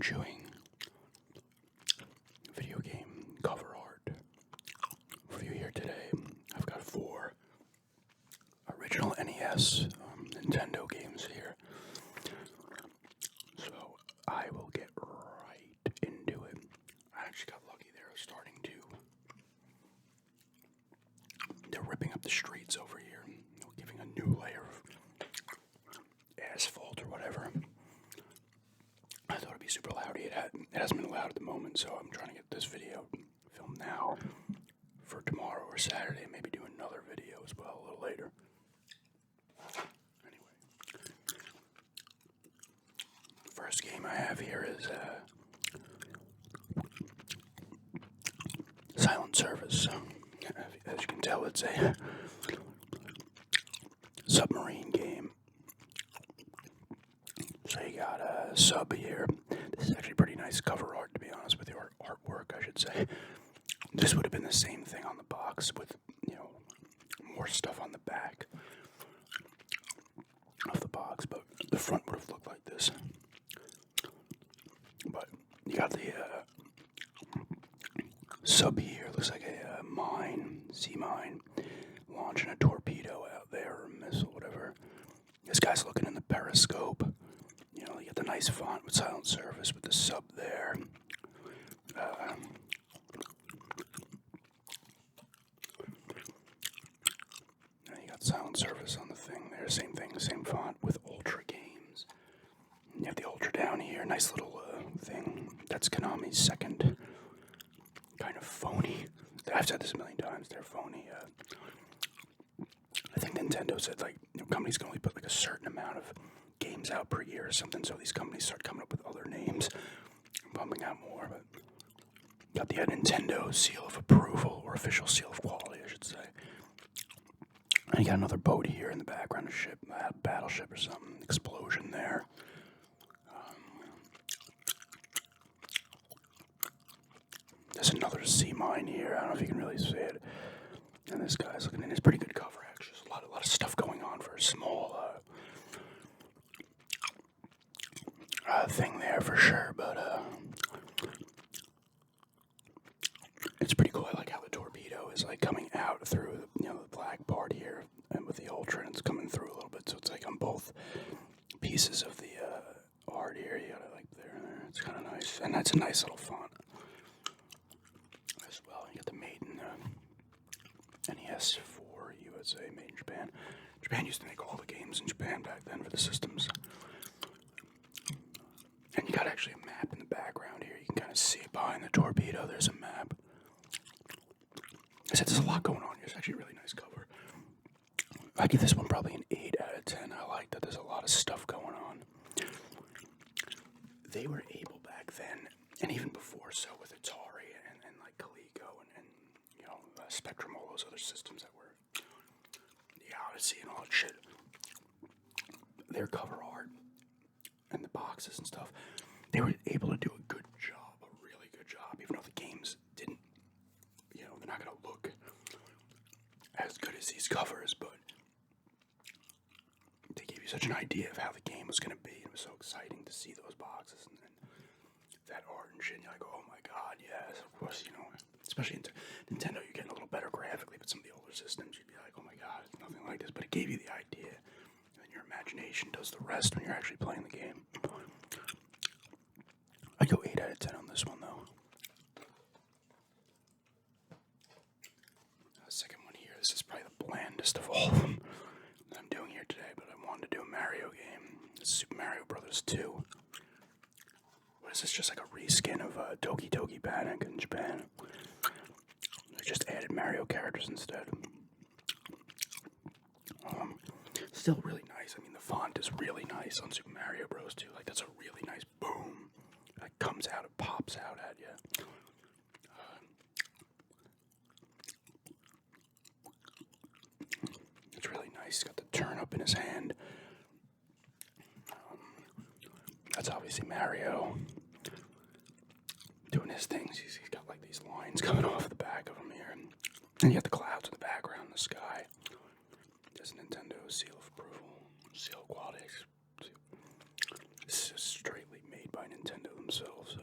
chewing video game cover art for you here today. I've got 4 original NES Nintendo games here. So I will get right into it. I actually got lucky there. Starting to. They're ripping up the streets over here, giving a new layer of asphalt or whatever. I thought it'd be super loud. It hasn't been loud at the moment, so I'm trying to get this video filmed now for tomorrow or Saturday. Maybe do another video as well a little later. Anyway, the first game I have here is Silent Service. As you can tell, it's a submarine game. So you got a sub here. This is actually pretty nice cover art, to be honest with you, or artwork, I should say. This would have been the same thing on the box with, more stuff on the back of the box, but the front would have looked like this. But you got the sub here. Looks like a mine, sea mine, launching a torpedo out there, or a missile, whatever. This guy's looking in the periscope. You get the nice font with Silent Service with the sub there. Now you got Silent Service on the thing there. Same thing, same font with Ultra Games. You have the Ultra down here. Nice little thing. That's Konami's second kind of phony. I've said this a million times. They're phony. I think Nintendo said companies can only put a certain amount of games out per year or something, so these companies start coming up with other names and pumping out more. But got the Nintendo seal of approval, or official seal of quality, I should say. And you got another boat here in the background, a ship, a battleship or something, explosion there. There's another sea mine here. I don't know if you can really see it. And this guy's looking in. It's pretty good cover, actually. There's a lot of stuff going on for a small thing there for sure. But it's pretty cool. I like how the torpedo is coming out through the black part here, and with the Ultra, and it's coming through a little bit. So it's on both pieces of the art here. You got it there and there. It's kind of nice, and that's a nice little font. You got the made in NES for USA, made in Japan. Japan used to make all the games in Japan back then for the systems. And you got actually a map in the background here. You can kind of see it behind the torpedo. There's a map. I said there's a lot going on here. It's actually a really nice cover. I give this one probably an 8 out of 10. I like that there's a lot of stuff going on. They were able back then, and even before so, with Atari and Coleco and Spectrum, all those other systems that were the Odyssey and all that shit. Their cover art and the boxes and stuff, they were able to do a good job, a really good job, even though the games didn't, they're not going to look as good as these covers, but they gave you such an idea of how the game was going to be. It was so exciting to see those boxes and that art and shit, and you're like, oh my god, yes, of course, especially in Nintendo, you're getting a little better graphically, but some of the older systems, you'd be like, oh my god, it's nothing like this, but it gave you the idea, and then your imagination does the rest when you're actually playing the game. I'd go 8 out of 10 on this one, though. Second one here, this is probably the blandest of all of them that I'm doing here today, but I wanted to do a Mario game. It's Super Mario Brothers 2. What is this, just like a reskin of Doki Doki Panic in Japan? They just added Mario characters instead. Still really nice. I mean, the font is really nice on Super Mario Bros. 2. That's a really nice boom. It comes out, it pops out at you. It's really nice. He's got the turnip in his hand. That's obviously Mario doing his things. He's got these lines coming off the back of him here. And you got the clouds in the background, the sky. There's Nintendo seal of approval, seal of quality. This is straightly made by Nintendo themselves. So,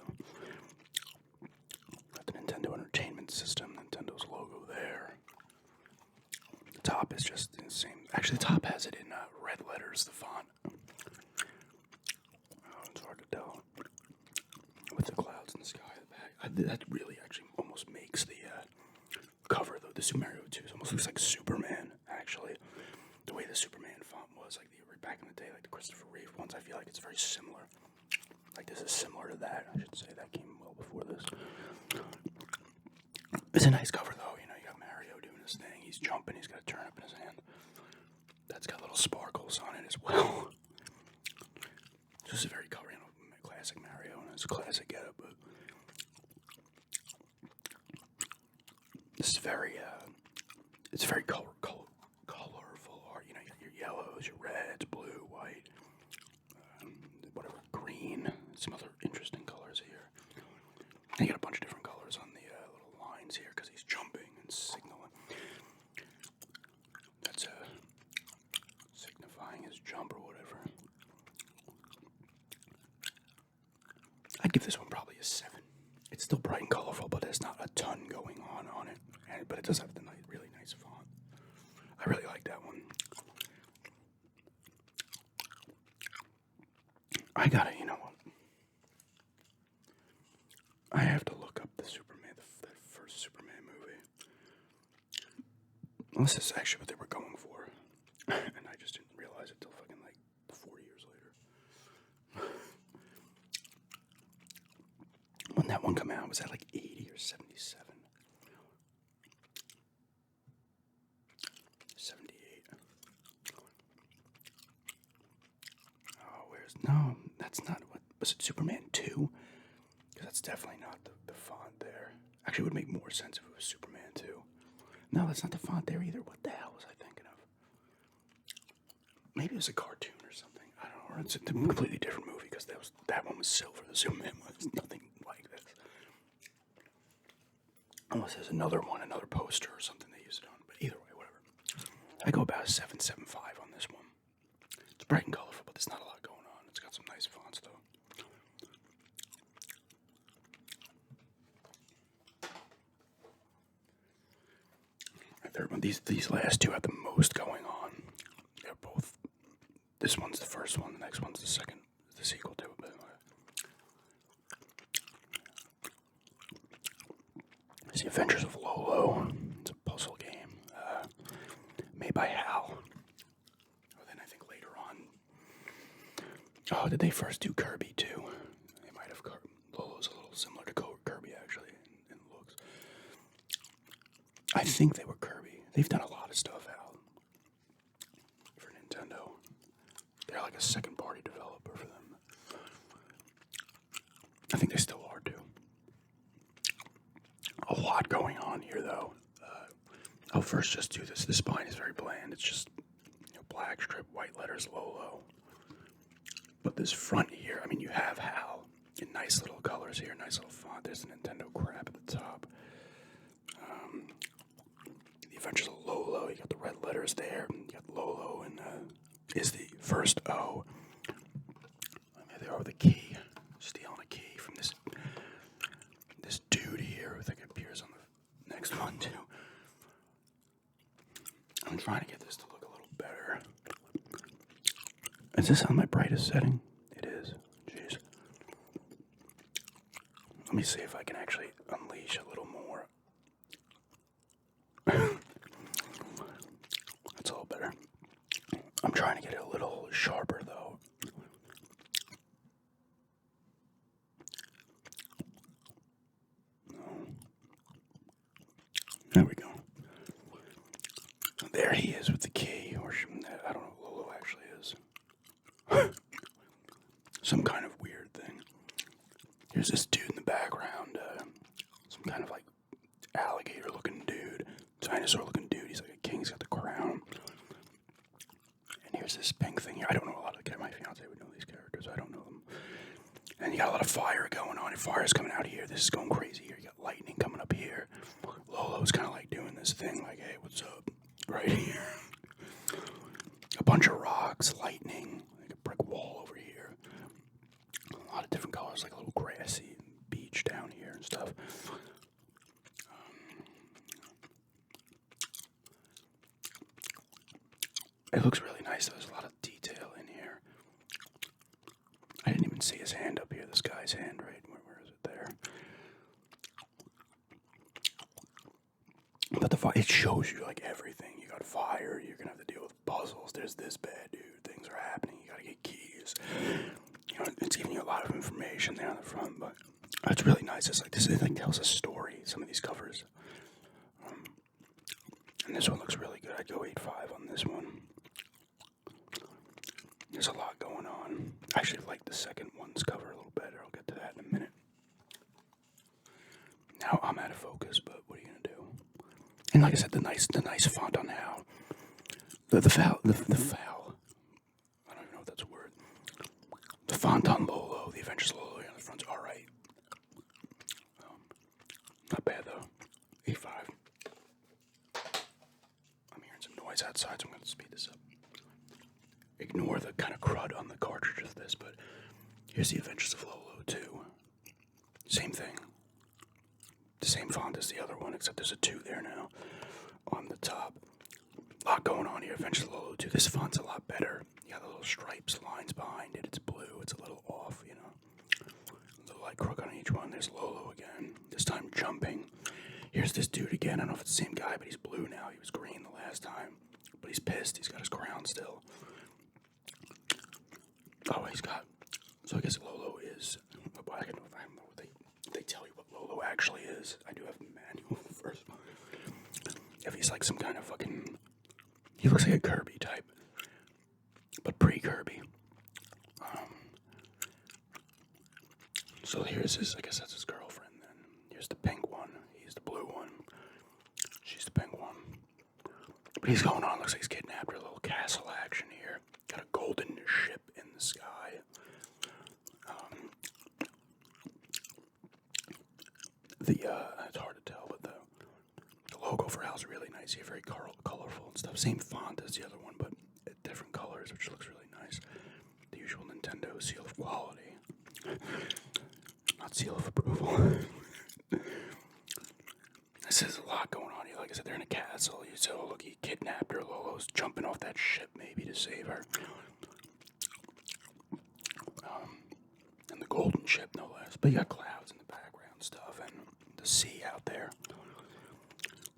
got the Nintendo Entertainment System, Nintendo's logo there. The top is just insane. Actually, the top has it in red letters, the font. Oh, it's hard to tell with the clouds in the sky in the back. That really actually almost makes the cover, though. The Super Mario 2 almost looks like Superman, actually. The way the Superman font was, like back in the day, like the Christopher Reeve ones, I feel like it's very similar. Like this is similar to that. I should say that came well before this. It's a nice cover, though. You know, you got Mario doing his thing. He's jumping. He's got a turnip in his hand. That's got little sparkles on it as well. Just a very color, you know, classic Mario and his classic getup. But this is very, it's very colorful art. You know, you got your yellows, your reds, blue, white, whatever, green, some other interesting colors here. And you got a bunch of different colors on the little lines here because he's jumping and signaling. That's signifying his jump or whatever. I'd give this one probably a 7. It's still bright and colorful, but there's not a ton going on it. But it does have the really nice font. I really like that one. I gotta, you know what? I have to look up the Superman, the first Superman movie. Unless this is actually what they were going for. And I just didn't realize it till fucking like 40 years later. When that one came out, was that like 80 or 77? 78. Oh, no, that's not what, was it Superman 2? Because that's definitely not the font there. Actually, it would make more sense if it was Superman 2. No, that's not the font there either. What the hell was I thinking of? Maybe it was a cartoon or something. I don't know. Or it's a completely different movie because that one was silver. The Superman was nothing like this. Unless there's another one, another poster or something they used it on. But either way, whatever. I go about a 7.75 on this one. It's bright and colorful, but there's not a lot going on. It's got some nice fonts, though. Third one. These last two have the most going on. They're both. This one's the first one. The next one's the second. The sequel to it. But it's The Adventures of Lolo. It's a puzzle game made by HAL. Oh, then I think later on. Oh, did they first do Kirby too? They might have. Lolo's a little similar to Kirby actually in looks. I think they were Kirby. They've done a lot of stuff out for Nintendo. They're like a second-party developer for them. I think they still are, too. A lot going on here, though. I'll first just do this. The spine is very bland. It's just black strip, white letters, Lolo. But this front here, I mean, you have HAL in nice little colors here, nice little font. There's the Nintendo crap at the top. Adventures of Lolo, you got the red letters there, you got Lolo, and is the first O. There they are with a key, stealing a key from this dude here, who I think appears on the next one too. I'm trying to get this to look a little better. Is this on my brightest setting? It is. Jeez. Let me see if I can actually unleash a little more. That's a little better. I'm trying to get it a little sharper, though. No. There we go. There he is with the key, or I don't know what Lolo actually is. Some kind of weird thing. Here's this dude in the background, some kind of like alligator-looking dude, dinosaur-looking dude. He's like a king. He's got the crown. And here's this pink thing here. I don't know a lot of the my fiance would know these characters. I don't know them. And you got a lot of fire going on. And fire's coming out here. This is going crazy here. You got lightning coming up here. Lolo's kind of like doing this thing, like, hey, what's up? Right here. A bunch of rocks, lightning, like a brick wall over here. A lot of different colors, like a little grass It looks really nice. There's a lot of detail in here. I didn't even see his hand up here. This guy's hand, right? Where is it there? But it shows you like everything. You got fire. You're gonna have to deal with puzzles. There's this bad dude. Things are happening. You gotta get keys. You know, it's giving you a lot of information there on the front, but it's really nice. It's like this. It like tells a story. Some of these covers, and this one looks really good. I'd go 8.5 on this one. There's a lot going on. I actually like the second one's cover a little better. I'll get to that in a minute. Now I'm out of focus, but what are you gonna do? And like I said, the nice font on how the foul. I don't even know if that's a word. The font on Lolo, the Avengers Lolo on the front's all right. Not bad though. 8.5. I'm hearing some noise outside, so I'm gonna speed this up. Ignore the kind of crud on the cartridge of this, but here's the Adventures of Lolo 2. Same thing. The same font as the other one, except there's a 2 there now on the top. A lot going on here. Adventures of Lolo 2. This font's a lot better. You got the little stripes, lines behind it. It's blue. It's a little off, you know. A little like crook on each one. There's Lolo again. This time jumping. Here's this dude again. I don't know if it's the same guy, but he's blue now. He was green the last time. But he's pissed. He's got his crown still. Oh, he's got. So I guess Lolo is. I don't know if they tell you what Lolo actually is. I do have a manual first. If he's like some kind of fucking. He looks like a Kirby type, but pre-Kirby. So here's his. I guess that's his girlfriend. Then here's the pink one. He's the blue one. She's the pink one. But he's going on. Looks like he's kidnapped her. A little castle action here. Got a golden ship in the sky. It's hard to tell, but the logo for Hal's really nice here. Very colorful and stuff. Same font as the other one, but different colors, which looks really nice. The usual Nintendo seal of quality. Not seal of approval. This is a lot going on here. Like I said, they're in a castle. You said, oh, look, he kidnapped her. Lolo's jumping off that ship maybe to save her. And the golden ship, no less. But you got clouds in the background stuff and the sea out there.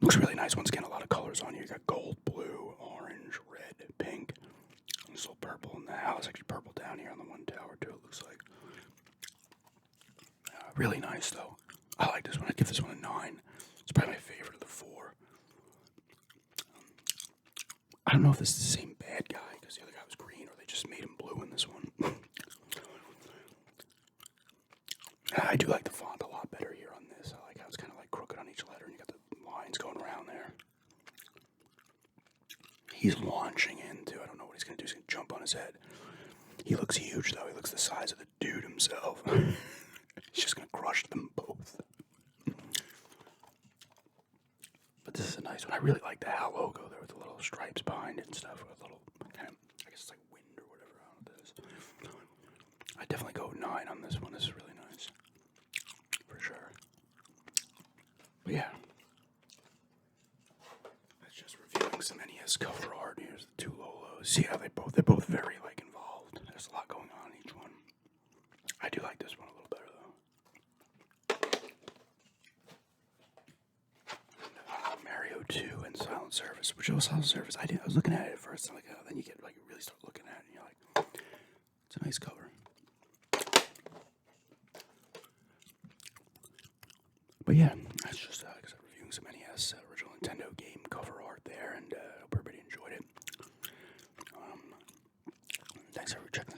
Looks really nice. Once again, a lot of colors on here. You got gold, blue, orange, red, pink. There's a little purple in the house. Actually, purple down here on the one tower, too, it looks like. Really nice, though. I like this one. I'd give this one a 9. It's probably my favorite of the 4. I don't know if this is the same bad guy, because the other guy was green, or they just made him blue in this one. I do like the font a lot better here on this. I like how it's kind of like crooked on each letter, and you got the lines going around there. He's launching into, I don't know what he's going to do. He's going to jump on his head. He looks huge, though. He looks the size of the dude himself. He's just going to crush them both. But this is a nice one. I really like the HAL logo there with the little stripes behind it and stuff. With a little, kind of, I guess it's like wind or whatever on it is. I'd definitely go 9 on this one. This is really nice. For sure. But yeah. That's just reviewing some NES cover art. Here's the 2 Lolos. See how they're both very like involved. There's a lot going on in each one. I do like this one a little better though. Mario 2 and Silent Service, which was Silent Service. I was looking at it at first, and like, then you get like you really start looking at it, and you're like, it's a nice cover. But yeah, that's just like I said, reviewing some NES original Nintendo game cover art there, and hope everybody enjoyed it. Thanks for checking.